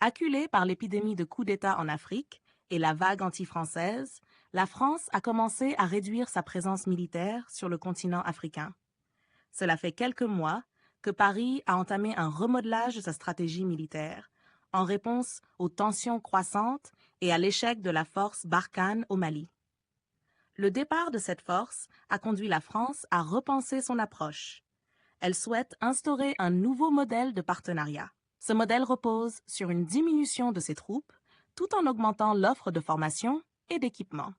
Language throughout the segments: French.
Acculée par l'épidémie de coups d'État en Afrique et la vague anti-française, la France a commencé à réduire sa présence militaire sur le continent africain. Cela fait quelques mois que Paris a entamé un remodelage de sa stratégie militaire, en réponse aux tensions croissantes et à l'échec de la force Barkhane au Mali. Le départ de cette force a conduit la France à repenser son approche. Elle souhaite instaurer un nouveau modèle de partenariat. Ce modèle repose sur une diminution de ses troupes, tout en augmentant l'offre de formation et d'équipement.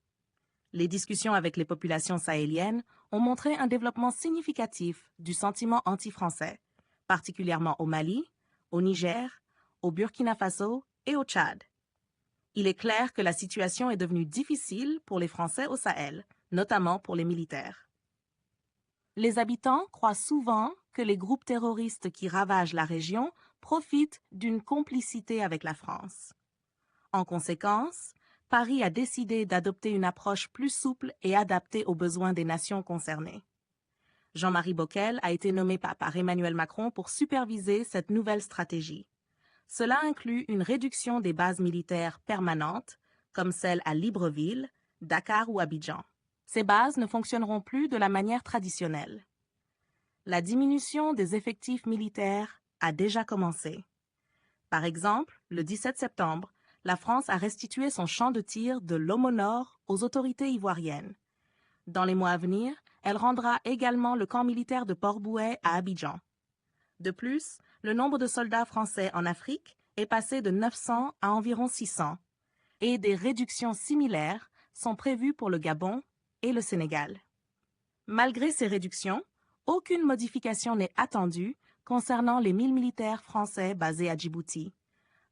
Les discussions avec les populations sahéliennes ont montré un développement significatif du sentiment anti-français, particulièrement au Mali, au Niger, au Burkina Faso et au Tchad. Il est clair que la situation est devenue difficile pour les Français au Sahel, notamment pour les militaires. Les habitants croient souvent que les groupes terroristes qui ravagent la région profitent d'une complicité avec la France. En conséquence, Paris a décidé d'adopter une approche plus souple et adaptée aux besoins des nations concernées. Jean-Marie Bockel a été nommé par Emmanuel Macron pour superviser cette nouvelle stratégie. Cela inclut une réduction des bases militaires permanentes, comme celles à Libreville, Dakar ou Abidjan. Ces bases ne fonctionneront plus de la manière traditionnelle. La diminution des effectifs militaires a déjà commencé. Par exemple, le 17 septembre, la France a restitué son champ de tir de l'Homo-Nord aux autorités ivoiriennes. Dans les mois à venir, elle rendra également le camp militaire de Port-Bouët à Abidjan. De plus, le nombre de soldats français en Afrique est passé de 900 à environ 600, et des réductions similaires sont prévues pour le Gabon et le Sénégal. Malgré ces réductions, aucune modification n'est attendue concernant les 1000 militaires français basés à Djibouti,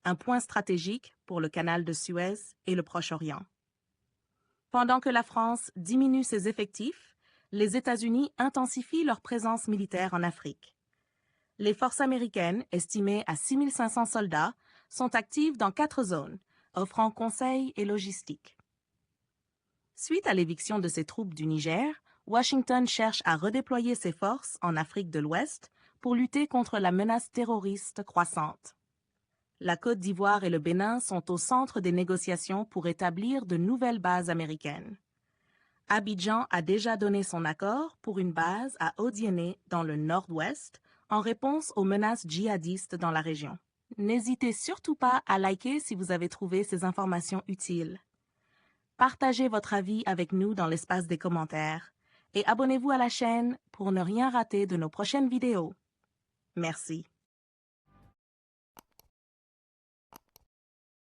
un point stratégique pour le canal de Suez et le Proche-Orient. Pendant que la France diminue ses effectifs, les États-Unis intensifient leur présence militaire en Afrique. Les forces américaines, estimées à 6500 soldats, sont actives dans 4 zones, offrant conseil et logistique. Suite à l'éviction de ses troupes du Niger, Washington cherche à redéployer ses forces en Afrique de l'Ouest pour lutter contre la menace terroriste croissante. La Côte d'Ivoire et le Bénin sont au centre des négociations pour établir de nouvelles bases américaines. Abidjan a déjà donné son accord pour une base à Odiéné dans le nord-ouest en réponse aux menaces djihadistes dans la région. N'hésitez surtout pas à liker si vous avez trouvé ces informations utiles. Partagez votre avis avec nous dans l'espace des commentaires et abonnez-vous à la chaîne pour ne rien rater de nos prochaines vidéos. Merci.